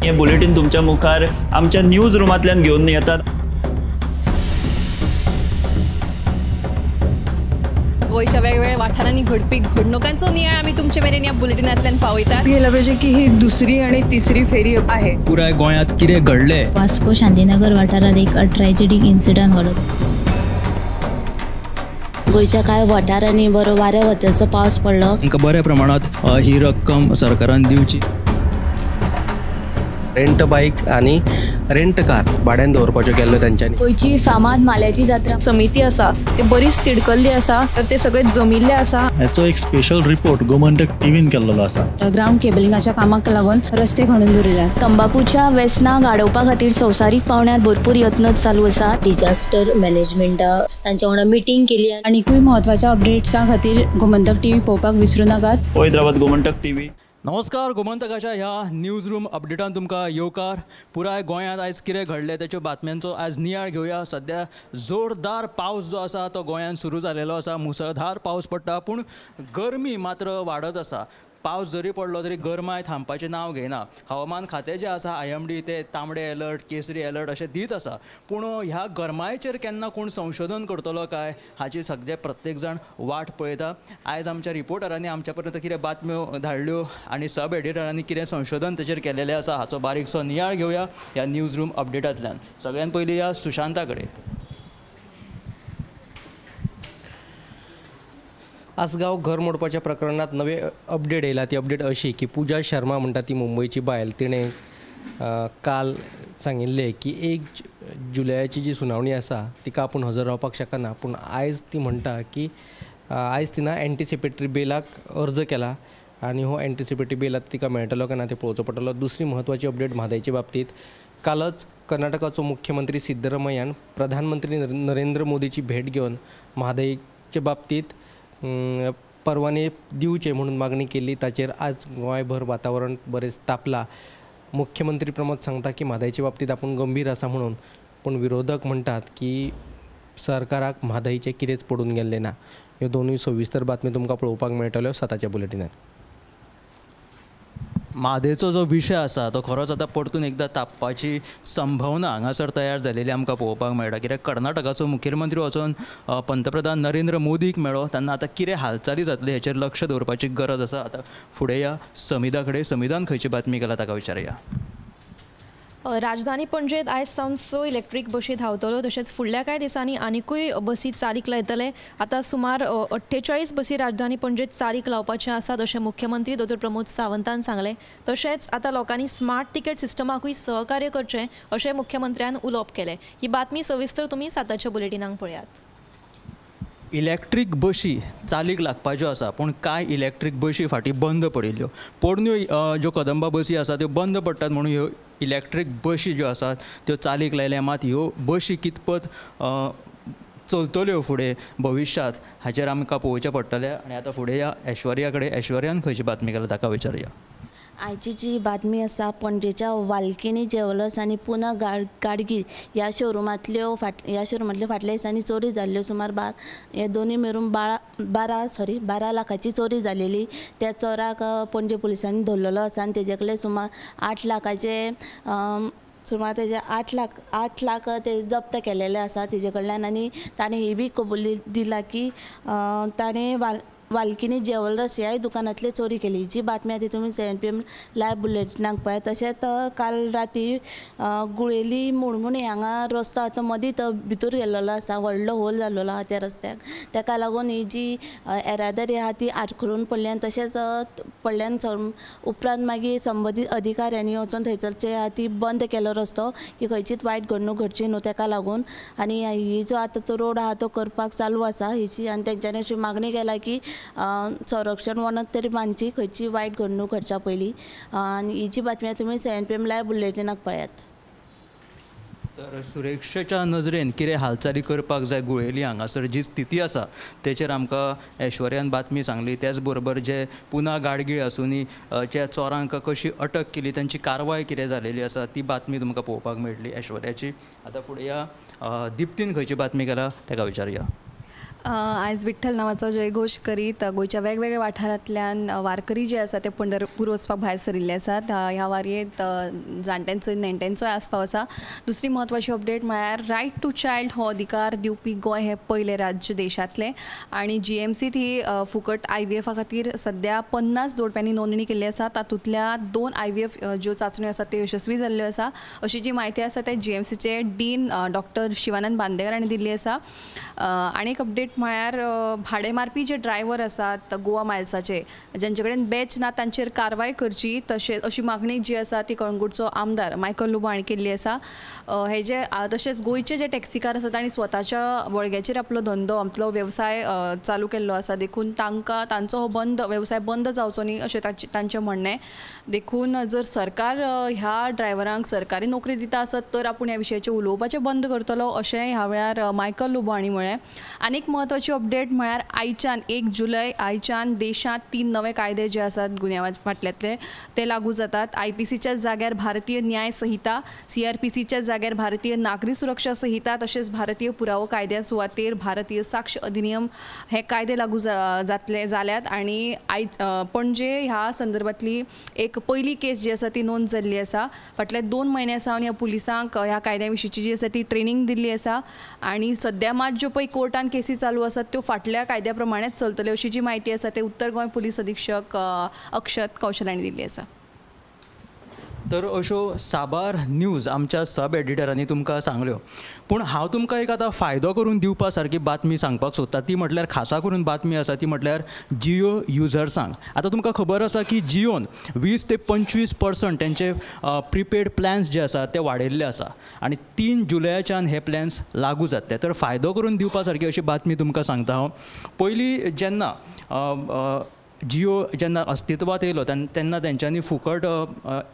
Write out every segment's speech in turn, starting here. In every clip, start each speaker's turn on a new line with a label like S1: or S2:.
S1: हे बुलेटिन तुमच्या मुखार आमच्या न्यूज रूमांतल्यान घेऊन येतात।
S2: गोयच्या वेगवेगळ्या वाठारांनी घडपी घडणुकांचो नियाळ आमी तुमचे मेरेन ह्या बुलेटिनांतल्यान पावयतात।
S3: गेल्या पाहिजे की ही दुसरी आणि तिसरी फेरी आहे।
S4: पुराय गोंयांत कितें घडलें?
S5: वास्को शांतीनगर वाठारात एक ट्रॅजेडीक इन्सिडंट घडलो। गोयच्या कांय वाठारांनी बरो वाऱ्या वताचो पावस पडलो।
S4: आमकां बऱ्या प्रमाणात ही रक्कम सरकारान दिवची।
S6: रेंट बाईक आणि रेंट कार भाड्यान दवरपाच्यो केल्ल्यो तांच्यांनी।
S5: गोयची फामाद माल्याची जात्रा
S2: समिती आसा ते बरीच तिडकल्ली आसा, तर ते सगळे जमिल्ले आसा।
S7: हाचो एक स्पेशल रिपोर्ट गोमंतक टीव्हीन केल्लो आसा।
S5: ग्राउंड केबलिंगाच्या कामाक लागून रस्ते खणून दवरिल्यात। तंबाखूच्या व्यसनां गाडोवपा खातीर संवसारीक पावंड्यार भरपूर यत्न चालू आसा। डिजास्टर मॅनेजमेंटा तांच्या वांगडा मिटींग केली। आनीकूय महत्वाच्या अपडेट्सां खातीर गोमंतक टीव्ही पळोवपाक विसरूं नाकात।
S1: पळयत रावात गोमंतक टीव्ही।
S4: नमस्कार, गोमंतकाच्या ह्या न्यूज रूम अपडेटान तुमकां येवकार। पुराय गोंयांत आयज कितें घडलें त्याच्यो बातम्यांचो आयज नियाळ घेवया। सध्या जोरदार पावस जो आसा तो गोंयांत सुरू जालेलो आसा। मुसळधार पावस पडटा, पूण गरमी मात्र वाडत आसा। पावस जरी पडलो तरी गरमाय थांबपाचें नांव घेयना। हवामान खातें जें आसा IMD ते तांबडे अलर्ट, केसरी अलर्ट अशें दीत आसा, पूण ह्या गरमायेचेर केन्ना कोण संशोधन करतलो काय हाची सगळे प्रत्येक जाण वाट पळयता। आयज आमच्या रिपोर्टरांनी आमच्या पर्यंत कितें बातम्यो धाडल्यो आनी सब एडिटरांनी कितें संशोधन ताचेर केलेलें आसा हाचो बारीकसो नियाळ घेवया ह्या न्यूज रूम अपडेटांतल्यान। सगळ्यान पयलीं या सुशांता कडेन।
S6: आसगांव घर मोडपाच्या प्रकरणात नवे अपडेट येयला। ती अपडेट अशी की पूजा शर्मा म्हणटा ती मुंबयची बायल, तिणें काल सांगिल्लें की 1 जुलयाची जी सुनावणी आसा तिका आपूण हजर रावपाक शकना, पूण आयज ती म्हणटा की आयज तिनं एंटिसिपेटरी बेलाक अर्ज केला आनी हो एंटिसिपेटरी बेल तिका मेळटलो काय ना तें पळोवचो पडटलो। दुसरी म्हत्वाची अपडेट म्हादयच्या बाबतीत कालच कर्नाटकाचो मुख्यमंत्री सिद्धरामय्यान प्रधानमंत्री नरेंद्र मोदीची भेट घेवन म्हादयच्या बाबतीत परवाने दिवचे म्हणून मागणी केली। ताचेर आज गोंयभर वातावरण बरेंच तापला। मुख्यमंत्री प्रमोद सांगता की म्हादयच्या बाबतीत आपूण गंभीर आसा म्हणून, पूण विरोधक म्हणटात की सरकाराक म्हादयचें कितेंच पडून गेल्लें ना। ह्यो दोनूय सविस्तर बातम्यो तुमकां पळोवपाक मेळटल्यो सताच्या बुलेटिनांत।
S4: म्हादेचो जो विशय आसा तो खरोच आतां परतून एकदां तापपाची संभावना हांगासर तयार जालेली आमकां पळोवपाक मेळटा। कित्याक कर्नाटकाचो मुखेलमंत्री वचून पंतप्रधान नरेंद्र मोदीक मेळ्ळो तेन्ना आतां कितें हालचाली जातले हेचेर लक्ष दवरपाची गरज आसा। आतां फुडें या समिदा कडेन। समिदान खंयची बातमी केला ताका विचारया।
S2: राजधानी पणजेत आयज सावन 6 इलेक्ट्रीक बशी धांवतल्यो, तशेंच फुडल्या कांय दिसांनी आनीकूय बसी चालीक लायतले। आतां सुमार 48 बसी राजधानी पणजेत चालीक लावपाचे आसात अशें मुख्यमंत्री डॉ प्रमोद सावंतान सांगलें। तशेंच आतां लोकांनी स्मार्ट तिकेट सिस्टमाकूय सहकार्य करचें अशें मुख्यमंत्र्यान उलोवप केलें। ही बातमी सविस्तर तुमी साताच्या बुलेटिनांत पळयात।
S4: इलेक्ट्रीक बशी चालीक लागपाच्यो आसा, पूण कांय इलेक्ट्रीक बशी फाटीं बंद पडिल्ल्यो। पोरण्यो ज्यो कदंबा बसी आसा त्यो बंद पडटात म्हणून ह्यो इलेक्ट्रीक बशी ज्यो आसात त्यो चालीक लायल्या। मात ह्यो बशी कितपत चलतल्यो फुडें भविश्यांत हाचेर आमकां पळोवचें पडटलें। आनी आतां फुडें या ऐश्वर्या कडेन। ऐश्वर्यान खंयची बातमी केल्या ताका विचारया।
S5: आयची जी बातमी आसा पणजेच्या वाल्किनी ज्वेलर्स आनी पुना गाडगी ह्या शोरुमांतल्यो फाटल्या दिसांनी चोरी जाल्ल्यो। सुमार हे दोनी मेळून 12 लाखाची चोरी जालेली। त्या चोराक पणजे पुलिसांनी धरलेलो आसा आनी तेजे कडल्यान सुमार 8 लाखाचे तेजे 8 लाख ते जप्त केलेले आसा तेजे कडल्यान। आनी ताणें ही बी कबुली दिला की ताणें वाल्किनी ज्वेलर्स ह्याय दुकानांतली चोरी केली। जी बातमी आतां तुमी CNPM लायव्ह बुलेटिनाक पळय। तशेंच काल राती गुळेली मुणमुणे हांगा रस्तो आतां मदींच भितर गेल्लो आसा, व्हडलो होल जाल्लो आहा त्या रस्त्याक। ताका लागून ही जी येरादारी आहा ती आडखळून पडल्यान, तशेंच पडल्यान उपरांत मागीर संबंदीत अधिकाऱ्यांनी वचून थंयसरचे आहा ती बंद केलो रस्तो की खंयचीच वायट घडणूक घडची न्हू ताका लागून। आनी ही जो आतां तो रोड आहा तो करपाक चालू आसा हिची। आनी तेंच्यांनी अशी मागणी केला की संरक्षण वणत तरी मानची खंयची वायट घडणूक घडच्या पयलीं। आनी ही जी बातमी तुमी CNPM लायव्ह बुलेटिनाक पळयात।
S4: तर सुरक्षेच्या नजरेन कितें हालचाली करपाक जाय गुळेली हांगासर जी स्थिती आसा तेचेर आमकां ऐश्वर्यान बातमी सांगली। त्याच बरोबर जे पुना गाडगीळ आसूनी ज्या चोरांक कशी अटक केली तांची कारवाय कितें जालेली आसा ती बातमी तुमकां पळोवपाक मेळटली ऐश्वर्याची। आतां फुडें या दिप्तीन खंयची बातमी केला ताका विचारया।
S3: आयज विठ्ठल नांवाचो जयघोश करीत गोंयच्या वेगवेगळ्या वाठारांतल्यान वारकरी जे आसा ते पंढरपूर वचपाक भायर सरिल्ले आसात. ह्या वारयेंत जाणट्यांचो नेण्ट्यांचोय आस्पाव आसा. दुसरी म्हत्वाची अपडेट म्हळ्यार रायट टू चायल्ड हो अधिकार दिवपी गोंय हे पयले राज्य देशांतलें आनी GMCत ही फुकट IVF खातीर सद्या 50 जोडप्यांनी नोंदणी केल्ली आसा. तातूंतल्या 2 IVF ज्यो चांचण्यो आसात त्यो यशस्वी जाल्ल्यो आसा अशी जी म्हायती आसा ते GMCचे डीन डॉक्टर शिवानंद बांदेकर हांणी दिल्ली आसा. आनी एक अपडेट म्हळ्यार भाडे मारपी जे ड्रायव्हर आसात गोवा मायल्साचे ज्यांचे कडेन बॅच ना तांचेर कारवाय करची तशेंच अशी मागणी जी आसा ती कळंगूटचो आमदार मायकल लुबो हांणी केल्ली आसा. हे जे तशेंच गोंयचे जे टॅक्सीकार आसात तांणी स्वताच्या बळग्याचेर आपलो धंदो आपलो वेवसाय चालू केल्लो आसा देखून तांकां तांचो हो वेवसाय बंद जावचो न्ही अशें तांचें म्हणणें. देखून जर सरकार ह्या ड्रायव्हरांक सरकारी नोकरी दिता आसत तर आपूण ह्या विशयाचेर उलोवपाचें बंद करतलो अशें ह्या वेळार मायकल लुबो हांणी म्हळें. आनीक म्हत्वाची अपडेट म्हळ्यार आयच्यान 1 जुलय आयच्यान देशांत 3 नवे कायदे जे आसात गुन्यांवा फाटल्यांतले ते लागू जातात. IPCच्या जाग्यार भारतीय न्याय संहिता, CRPCच्या जाग्यार भारतीय नागरी सुरक्षा संहिता तशेंच भारतीय पुरावो कायद्या सुवातेर भारतीय साक्ष अधिनियम हे कायदे लागू जाल्यात आनी पणजे ह्या संदर्भातली एक पयली केस जी आसा ती नोंद जाल्ली आसा. फाटल्या 2 म्हयन्यां सावन ह्या पुलिसांक ह्या कायद्या विशींची जी आसा ती ट्रेनिंग दिल्ली आसा आनी सद्या मात ज्यो पळय कोर्टान केसी चालू आसात त्यो फाटल्या कायद्या प्रमाणेच चलतल्यो अशी जी म्हायती आसा ते उत्तर गोंय पुलीस अधीक्षक अक्षत कौशल हांणी दिल्ली आसा.
S4: तर अश्यो साबार न्यूज आमच्या सब एडिटरांनी तुमकां सांगल्यो. पूण हांव तुमकां एक आतां फायदो करून दिवपा सारकी बातमी सांगपाक सोदता. ती म्हटल्यार खासा करून बातमी आसा ती म्हटल्यार जियो युजर्सांक. आतां तुमकां खबर आसा की जियोन 20 ते 25% तेंचे प्रिपेड प्लॅन्स जे आसा ते वाडयल्ले आसा आनी 3 जुलयाच्यान हे प्लॅन्स लागू जातले. तर फायदो करून दिवपा सारकी अशी बातमी तुमकां सांगता हांव. पयलीं जेन्ना जियो जेन्ना अस्तित्वात येयलो तेन्ना तेंच्यांनी फुकट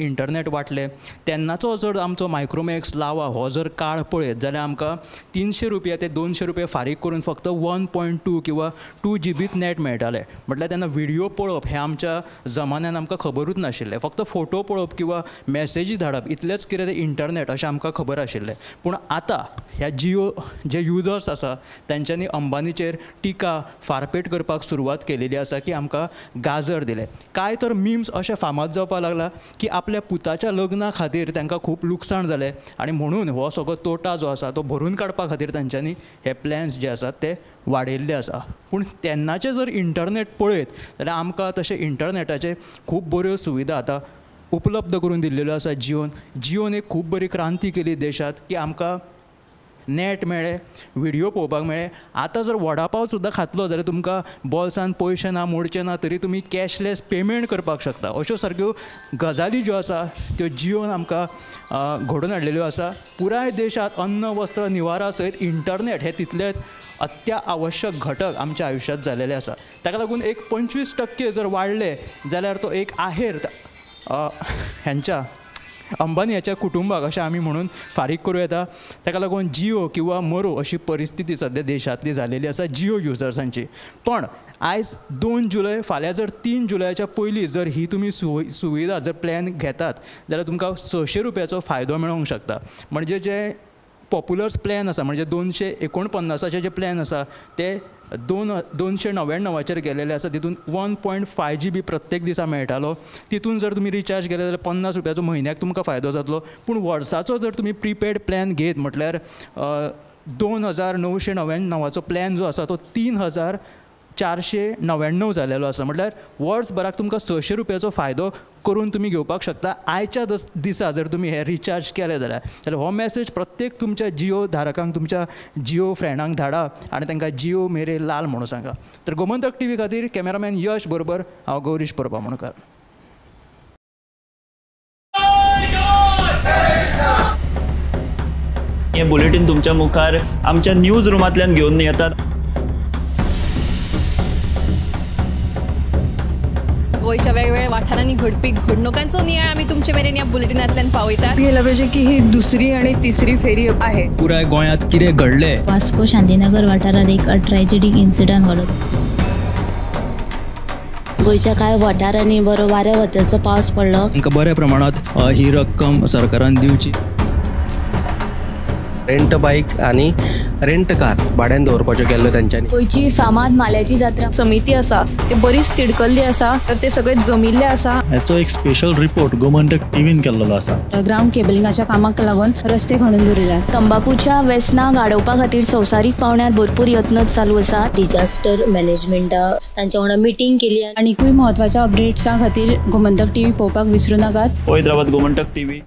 S4: इंटरनेट वाटले. तेन्नाचो जर आमचो मायक्रोमॅक्स लावा हो जर काळ पळयत जाल्यार आमकां 300 रुपया ते 200 रुपया फारीक करून फक्त 1.2 किंवा 2 GBच नेट मेळटालें. म्हटल्यार तेन्ना व्हिडियो पळोवप हें आमच्या जमान्यान आमकां खबरूच नाशिल्लें. फक्त फोटो पळोवप किंवा मॅसेजी धाडप इतलेंच कितें तें इंटरनेट अशें आमकां खबर आशिल्लें. पूण आतां ह्या जियो जे युजर्स आसा तेंच्यांनी अंबानीचेर टिका फारपेट करपाक सुरवात केलेली आसा की आमकां गाजर दिले. कांय तर मिम्स अशें फामाद जावपाक लागला की आपल्या पुताच्या लग्ना खातीर तांकां खूब लुकसाण जालें आनी म्हणून हो सगळो तोटा जो आसा तो भरून काडपा खातीर तांच्यांनी हे प्लॅन्स जे आसात ते वाडयल्ले आसा. पूण तेन्नाचे जर इंटरनेट पळयत जाल्यार आमकां तशे इंटरनेटाचे खूब बऱ्यो सुविधा आतां उपलब्ध करून दिल्ल्यो आसा जियोन एक खूब बरी क्रांती केली देशांत की आमकां नेट मेळ्ळें, व्हिडियो पळोवपाक मेळ्ळें. आतां जर वडापाव सुद्दां खातलो जाल्यार तुमकां बॉल्सान पयशे ना मोडचे ना तरी तुमी कॅशलेस पेमेंट करपाक शकता. अश्यो सारक्यो गजाली ज्यो आसा त्यो जियोन आमकां घडोवन हाडलेल्यो आसा. पुराय देशांत अन्न वस्त्र निवारा सयत इंटरनेट हे तितलेच अत्यावश्यक घटक आमच्या आयुश्यांत जालेले आसा. ताका लागून एक 25% जर वाडले जाल्यार तो एक आहेर ह्यांच्या अंबानी ह्याच्या कुटुंबाक अशें आमी म्हणून फारीक करूं येता. ताका लागून जियो किंवा मरो अशी परिस्थिती सद्या देशांतली जालेली आसा जियो युजर्सांची. पण आयज 2 जुलय फाल्यां जर 3 जुलयाच्या पयलीं जर ही तुमी सुविधा जर प्लॅन घेतात जाल्यार तुमकां 600 रुपयाचो फायदो मेळोंक शकता. म्हणजे जे पॉप्युलर्स प्लॅन आसा म्हणजे 249चे जे प्लॅन आसा ते 299चेर गेलेले आसा. तितून 1.5 GB प्रत्येक दिसा मेळटालो. तितून जर तुमी रिचार्ज केले जाल्यार 50 रुपयाचो म्हयन्याक तुमकां फायदो जातलो. पूण वर्साचो जर तुमी प्रिपेड प्लॅन घेत म्हटल्यार 2999चो प्लॅन जो आसा तो 3499 जालेलो आसा. म्हटल्यार वर्सभराक तुमकां 600 रुपयाचो फायदो करून तुमी घेवपाक शकता. आयच्या दिसा जर तुमी हे रिचार्ज केले जाल्यार हो मॅसेज प्रत्येक तुमच्या जियो धारकांक तुमच्या जियो फ्रेंडांक धाडा आनी तांकां जियो मेरे लाल म्हणून सांगा. तर गोमंतक TV खातीर कॅमेरामॅन यश बरोबर हांव गौरीश परबा म्हणकार.
S1: हे बुलेटिन तुमच्या मुखार आमच्या न्यूज रुमांतल्यान घेवन येतात.
S2: गोंयच्या वेगवेगळ्या वाठारांनी घडपी घडणुकांचो नियाळ आमी तुमचे मेरेन ह्या बुलेटिनांतल्यान पावयतात.
S3: गेल्या पाहिजे की ही दुसरी आणि तिसरी फेरी आहे.
S4: पुराय गोंयांत कितें घडलें.
S5: वास्को शांतीनगर वाठारात एक ट्रॅजेडीक इन्सिडंट घडत. गोंयच्या कांय वाठारांनी बरो वाऱ्या वताचो पावस पडलो.
S4: तांकां बऱ्या प्रमाणात ही रक्कम सरकारान दिवची.
S6: रेंट बाईक आणि रेंट कार भाड्यान दवरपाच्यो केल्ल्यो तांच्यांनी.
S3: गोंयची फामाद माल्याची जात्रा
S2: समिती आसा ती बरीच तिडकल्ली आसा तर ते सगळे जमिल्ले आसा.
S7: याचो एक स्पेशल रिपोर्ट गोमंतक टीव्हीन केल्लो आसा.
S3: ग्राउंड केबलिंगाच्या कामाक लागून रस्ते खणून दवरिल्यात. तंबाखूच्या व्यसनां गाडोवपा खातीर संवसारीक पावंड्यार भरपूर यत्न चालू आसा.
S8: डिजास्टर मॅनेजमेंटा तांच्या वांगडा मिटींग केली.
S3: आनीकूय म्हत्वाच्या अपडेट्सां खातीर गोमंतक टीव्ही पळोवपाक विसरूं नाकात.
S1: हैदराबाद गोमंतक TV.